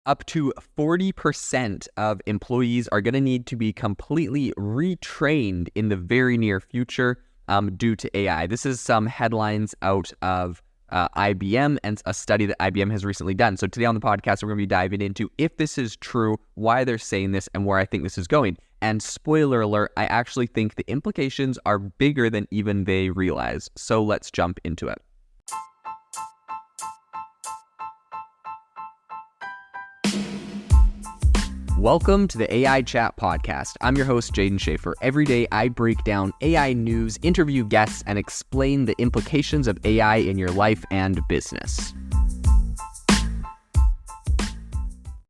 Up to 40% of employees are going to need to be completely retrained in the very near future due to AI. This is some headlines out of IBM and a study that IBM has recently done. So today on the podcast, we're going to be diving into if this is true, why they're saying this, and where I think this is going. And spoiler alert, I actually think the implications are bigger than even they realize. So let's jump into it. Welcome to the AI Chat Podcast. I'm your host, Jaden Schaefer. Every day, I break down AI news, interview guests, and explain the implications of AI in your life and business.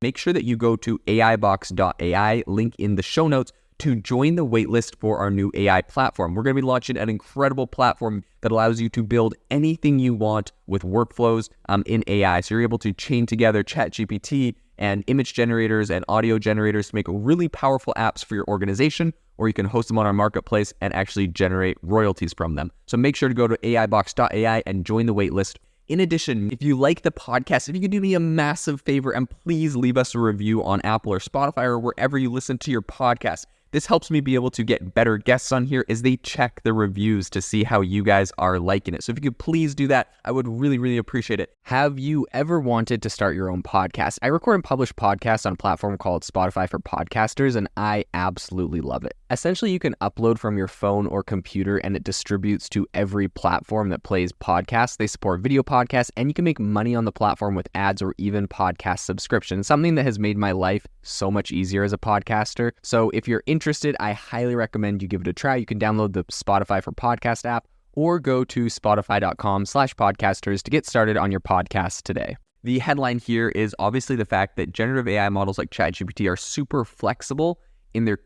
Make sure that you go to aibox.ai, link in the show notes, to join the waitlist for our new AI platform. We're going to be launching an incredible platform that allows you to build anything you want with workflows in AI. So you're able to chain together ChatGPT and image generators and audio generators to make really powerful apps for your organization, or you can host them on our marketplace and actually generate royalties from them. So make sure to go to aibox.ai and join the waitlist. In addition, if you like the podcast, if you could do me a massive favor and please leave us a review on Apple or Spotify or wherever you listen to your podcast. This helps me be able to get better guests on here as they check the reviews to see how you guys are liking it. So if you could please do that, I would really, really appreciate it. Have you ever wanted to start your own podcast? I record and publish podcasts on a platform called Spotify for Podcasters, and I absolutely love it. Essentially, you can upload from your phone or computer, and it distributes to every platform that plays podcasts. They support video podcasts, and you can make money on the platform with ads or even podcast subscriptions, something that has made my life so much easier as a podcaster. So if you're interested, I highly recommend you give it a try. You can download the Spotify for Podcast app or go to spotify.com/podcasters to get started on your podcast today. The headline here is obviously the fact that generative AI models like ChatGPT are super flexible in their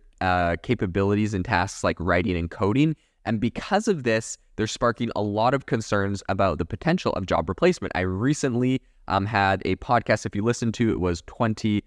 capabilities and tasks like writing and coding. And because of this, they're sparking a lot of concerns about the potential of job replacement. I recently had a podcast, if you listen to it, was 20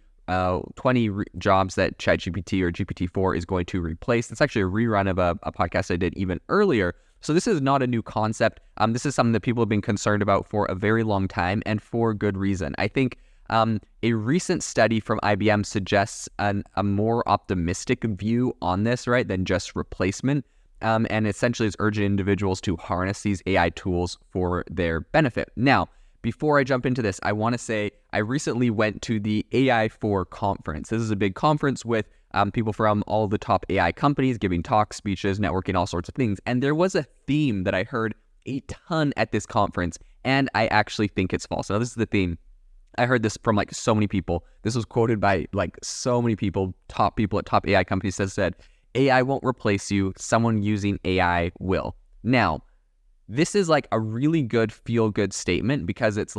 jobs that ChatGPT or GPT-4 is going to replace. It's actually a rerun of a podcast I did even earlier. So this is not a new concept. This is something that people have been concerned about for a very long time and for good reason. I think a recent study from IBM suggests a more optimistic view on this, right, than just replacement. And essentially is urging individuals to harness these AI tools for their benefit. Now, before I jump into this, I want to say I recently went to the AI4 conference. This is a big conference with people from all the top AI companies giving talks, speeches, networking, all sorts of things. And there was a theme that I heard a ton at this conference, and I actually think it's false. Now, this is the theme. I heard this from so many people. This was quoted by so many people at top AI companies that said, AI won't replace you, someone using AI will. Now, this is a really good feel-good statement because it's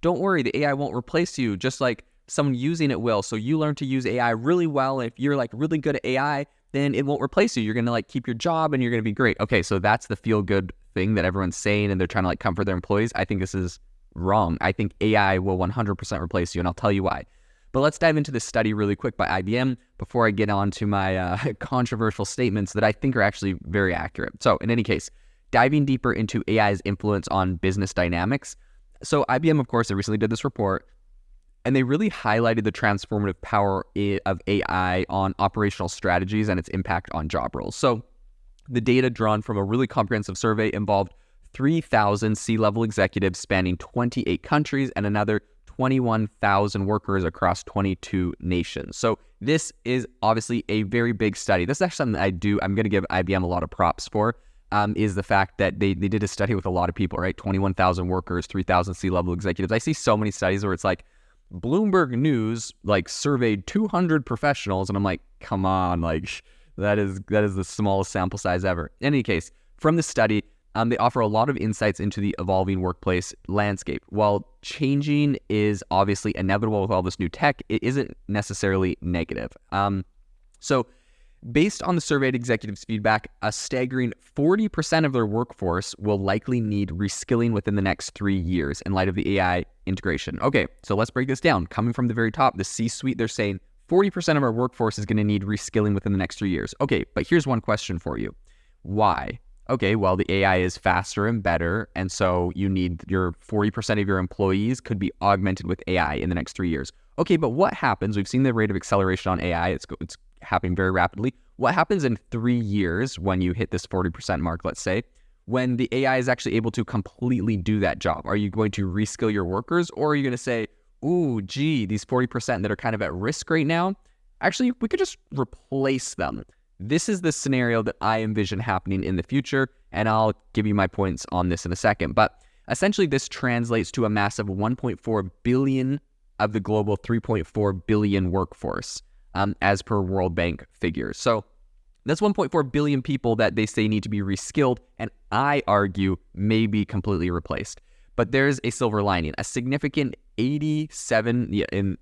don't worry, the AI won't replace you, just someone using it will. So you learn to use AI really well. And if you're really good at AI, then it won't replace you. You're going to keep your job and you're going to be great. Okay, so that's the feel-good thing that everyone's saying and they're trying to comfort their employees. I think this is wrong. I think AI will 100% replace you, and I'll tell you why. But let's dive into this study really quick by IBM before I get on to my controversial statements that I think are actually very accurate. So in any case, diving deeper into AI's influence on business dynamics. So IBM, of course, they recently did this report, and they really highlighted the transformative power of AI on operational strategies and its impact on job roles. So the data drawn from a really comprehensive survey involved 3,000 C-level executives spanning 28 countries and another 21,000 workers across 22 nations. So this is obviously a very big study. This is actually something I'm going to give IBM a lot of props for, is the fact that they did a study with a lot of people, right? 21,000 workers, 3,000 C-level executives. I see so many studies where it's Bloomberg News surveyed 200 professionals, and I'm come on, that is the smallest sample size ever. In any case, from the study, they offer a lot of insights into the evolving workplace landscape. While changing is obviously inevitable with all this new tech, it isn't necessarily negative. So based on the surveyed executives' feedback, a staggering 40% of their workforce will likely need reskilling within the next 3 years in light of the AI integration. Okay, so let's break this down. Coming from the very top, the C-suite, they're saying 40% of our workforce is going to need reskilling within the next 3 years. Okay, but here's one question for you. Why? Okay, well, the AI is faster and better, and so you need your 40% of your employees could be augmented with AI in the next 3 years. Okay, but what happens? We've seen the rate of acceleration on AI. It's happening very rapidly. What happens in 3 years when you hit this 40% mark, let's say, when the AI is actually able to completely do that job? Are you going to reskill your workers, or are you going to say, ooh, gee, these 40% that are kind of at risk right now, actually, we could just replace them? This is the scenario that I envision happening in the future, and I'll give you my points on this in a second. But essentially, this translates to a massive 1.4 billion of the global 3.4 billion workforce, as per World Bank figures. So that's 1.4 billion people that they say need to be reskilled, and I argue may be completely replaced. But there's a silver lining. A significant 87,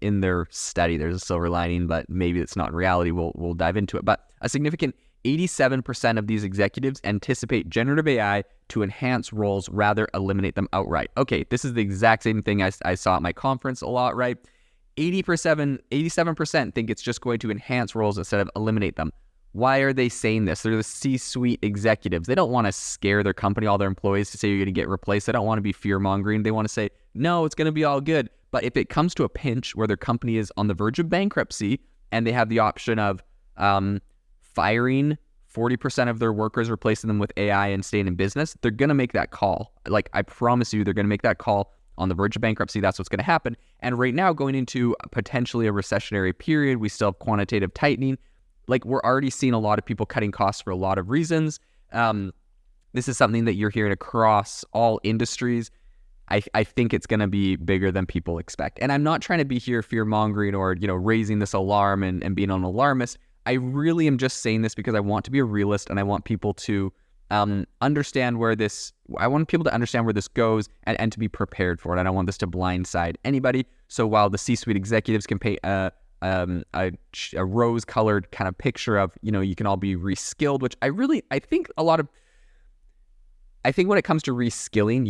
in their study, there's a silver lining, but maybe it's not in reality. We'll dive into it. But a significant 87% of these executives anticipate generative AI to enhance roles, rather eliminate them outright. Okay, this is the exact same thing I saw at my conference a lot, right? 87% think it's just going to enhance roles instead of eliminate them. Why are they saying this? They're the C-suite executives. They don't want to scare their company, all their employees, to say you're going to get replaced. They don't want to be fear-mongering. They want to say, no, it's going to be all good. But if it comes to a pinch where their company is on the verge of bankruptcy and they have the option of firing 40% of their workers, replacing them with AI, and staying in business, they're going to make that call. Like, I promise you, they're going to make that call on the verge of bankruptcy. That's what's going to happen. And right now, going into potentially a recessionary period, we still have quantitative tightening. Like, we're already seeing a lot of people cutting costs for a lot of reasons. This is something that you're hearing across all industries. I think it's going to be bigger than people expect. And I'm not trying to be here fear-mongering or, raising this alarm and being an alarmist. I really am just saying this because I want to be a realist, and I want people to understand where this goes and to be prepared for it. I don't want this to blindside anybody. So while the C-suite executives can pay a rose-colored kind of picture of, you can all be reskilled, which I think when it comes to reskilling,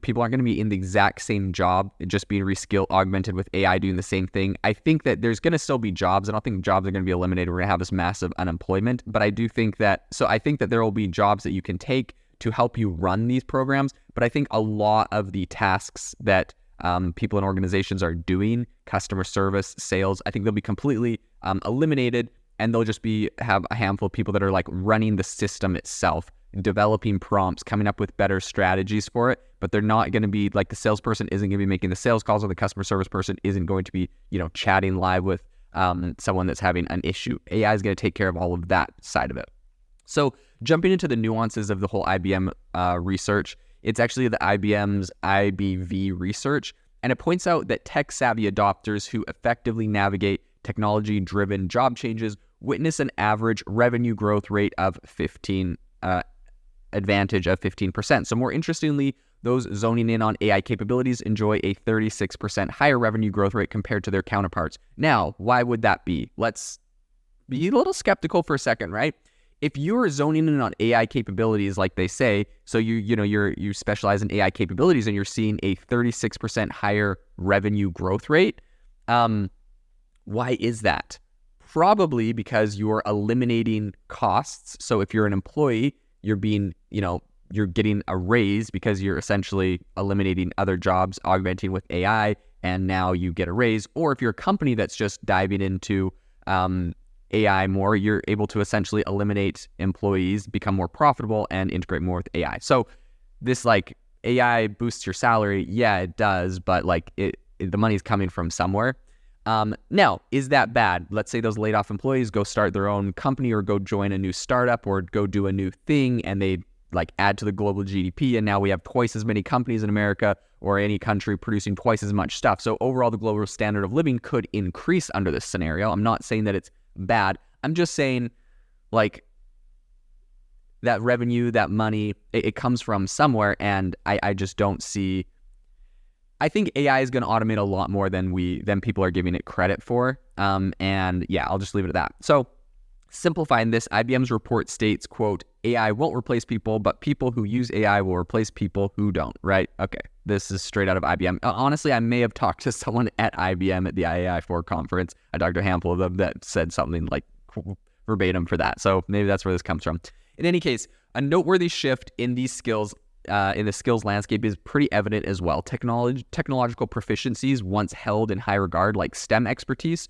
people aren't going to be in the exact same job, just being reskilled, augmented with AI doing the same thing. I think that there's going to still be jobs. I don't think jobs are going to be eliminated. We're going to have this massive unemployment, but I think that there will be jobs that you can take to help you run these programs. But I think a lot of the tasks that people in organizations are doing, customer service, sales, I think they'll be completely eliminated, and they'll just have a handful of people that are like running the system itself, developing prompts, coming up with better strategies for it. But they're not going to be like, the salesperson isn't going to be making the sales calls, or the customer service person isn't going to be, chatting live with someone that's having an issue. AI is going to take care of all of that side of it. So jumping into the nuances of the whole IBM research, it's actually the IBM's IBV research, and it points out that tech-savvy adopters who effectively navigate technology-driven job changes witness an average revenue growth rate of 15%. So more interestingly, those zoning in on AI capabilities enjoy a 36% higher revenue growth rate compared to their counterparts. Now, why would that be? Let's be a little skeptical for a second, right? If you're zoning in on AI capabilities, like they say, so you specialize in AI capabilities and you're seeing a 36% higher revenue growth rate, why is that? Probably because you're eliminating costs. So if you're an employee, you're getting a raise because you're essentially eliminating other jobs, augmenting with AI, and now you get a raise. Or if you're a company that's just diving into AI more, you're able to essentially eliminate employees, become more profitable, and integrate more with AI. So this, like, AI boosts your salary, yeah, it does, but the money's coming from somewhere. Now, is that bad? Let's say those laid off employees go start their own company, or go join a new startup, or go do a new thing, and they add to the global GDP, and now we have twice as many companies in America or any country producing twice as much stuff. So overall, the global standard of living could increase under this scenario. I'm not saying that it's bad. I'm just saying, that revenue, that money, it comes from somewhere, and I just don't see. I think AI is going to automate a lot more than people are giving it credit for. And yeah, I'll just leave it at that. So simplifying this, IBM's report states, quote, AI won't replace people, but people who use AI will replace people who don't, right? Okay, this is straight out of IBM. Honestly, I may have talked to someone at IBM at the AI4 conference. I talked to a handful of them that said something like verbatim for that. So maybe that's where this comes from. In any case, a noteworthy shift in these skills in the skills landscape is pretty evident as well. Technological proficiencies once held in high regard, like STEM expertise,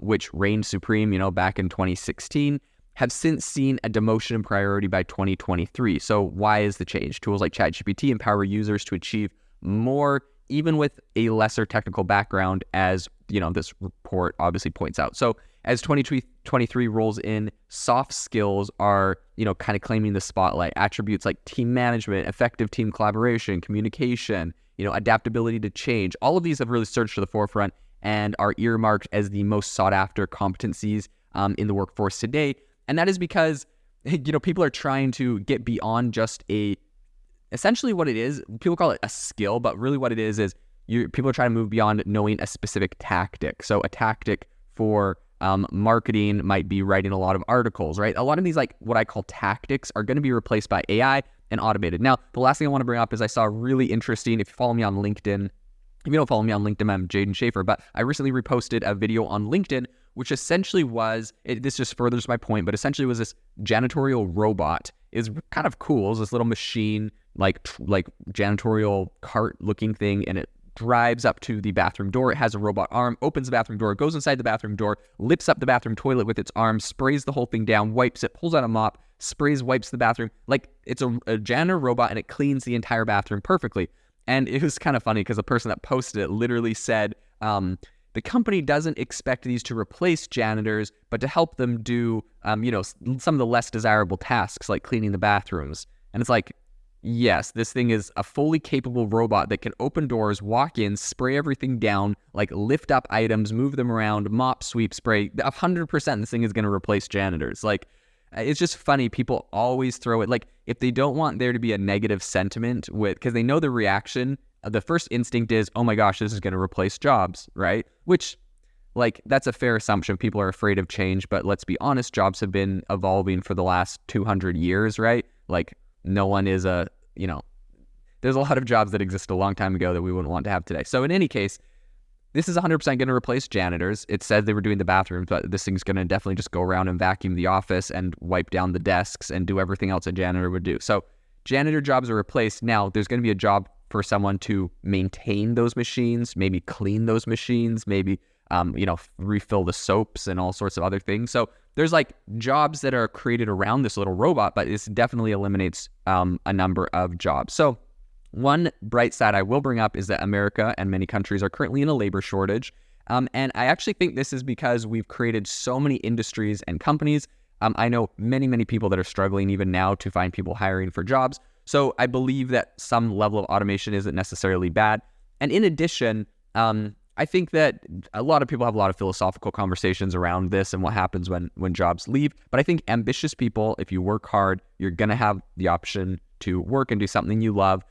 which reigned supreme, back in 2016, have since seen a demotion in priority by 2023. So why is the change? Tools like ChatGPT empower users to achieve more, even with a lesser technical background, as this report obviously points out. So as 2023 rolls in, soft skills are, kind of claiming the spotlight. Attributes like team management, effective team collaboration, communication, adaptability to change. All of these have really surged to the forefront and are earmarked as the most sought after competencies in the workforce today. And that is because, people are trying to get beyond just essentially what it is. People call it a skill, but really what it is people are trying to move beyond knowing a specific tactic. So a tactic for marketing might be writing a lot of articles, right? A lot of these, like what I call tactics, are going to be replaced by AI and automated. Now, the last thing I want to bring up is I saw really interesting, if you follow me on LinkedIn, if you don't follow me on LinkedIn, I'm Jaden Schaefer, but I recently reposted a video on LinkedIn, which essentially this just furthers my point, but essentially was this janitorial robot. Is kind of cool. It's this little machine, like janitorial cart looking thing, and it drives up to the bathroom door. It has a robot arm, opens the bathroom door, goes inside the bathroom door, lifts up the bathroom toilet with its arm, sprays the whole thing down, wipes it, pulls out a mop, wipes the bathroom. Like, it's a janitor robot, and it cleans the entire bathroom perfectly. And it was kind of funny because the person that posted it literally said, the company doesn't expect these to replace janitors, but to help them do, some of the less desirable tasks like cleaning the bathrooms. And it's like, yes, this thing is a fully capable robot that can open doors, walk in, spray everything down, like lift up items, move them around, mop, sweep, spray. 100% this thing is going to replace janitors. Like, it's just funny. People always throw it, like, if they don't want there to be a negative sentiment because they know the reaction, the first instinct is, oh my gosh, this is going to replace jobs, right? Which, like, that's a fair assumption. People are afraid of change, but let's be honest, jobs have been evolving for the last 200 years, right? Like, no one is there's a lot of jobs that exist a long time ago that we wouldn't want to have today. So in any case, this is 100% going to replace janitors. It said they were doing the bathrooms, but this thing's going to definitely just go around and vacuum the office and wipe down the desks and do everything else a janitor would do. So janitor jobs are replaced. Now there's going to be a job for someone to maintain those machines, maybe clean those machines, maybe, refill the soaps and all sorts of other things. So there's like jobs that are created around this little robot, but this definitely eliminates a number of jobs. So one bright side I will bring up is that America and many countries are currently in a labor shortage. And I actually think this is because we've created so many industries and companies. I know many, many people that are struggling even now to find people hiring for jobs. So I believe that some level of automation isn't necessarily bad. And in addition, I think that a lot of people have a lot of philosophical conversations around this and what happens when jobs leave. But I think ambitious people, if you work hard, you're going to have the option to work and do something you love.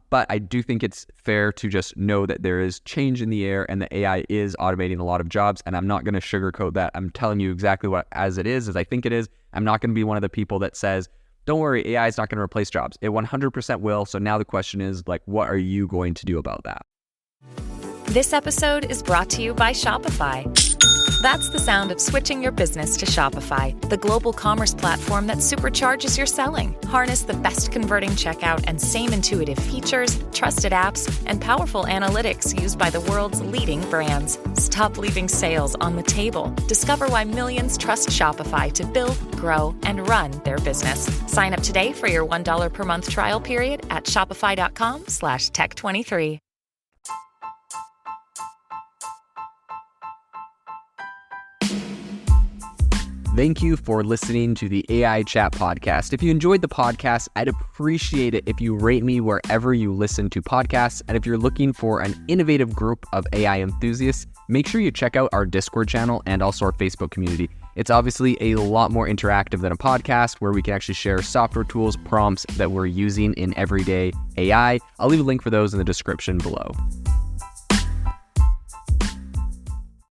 But I do think it's fair to just know that there is change in the air and the AI is automating a lot of jobs. And I'm not going to sugarcoat that. I'm telling you exactly what as I think it is. I'm not going to be one of the people that says, don't worry, AI is not going to replace jobs. It 100% will. So now the question is, like, what are you going to do about that? This episode is brought to you by Shopify. That's the sound of switching your business to Shopify, the global commerce platform that supercharges your selling. Harness the best converting checkout and same intuitive features, trusted apps, and powerful analytics used by the world's leading brands. Stop leaving sales on the table. Discover why millions trust Shopify to build, grow, and run their business. Sign up today for your $1 per month trial period at shopify.com/tech23. Thank you for listening to the AI Chat Podcast. If you enjoyed the podcast, I'd appreciate it if you rate me wherever you listen to podcasts. And if you're looking for an innovative group of AI enthusiasts, make sure you check out our Discord channel and also our Facebook community. It's obviously a lot more interactive than a podcast where we can actually share software tools, prompts that we're using in everyday AI. I'll leave a link for those in the description below.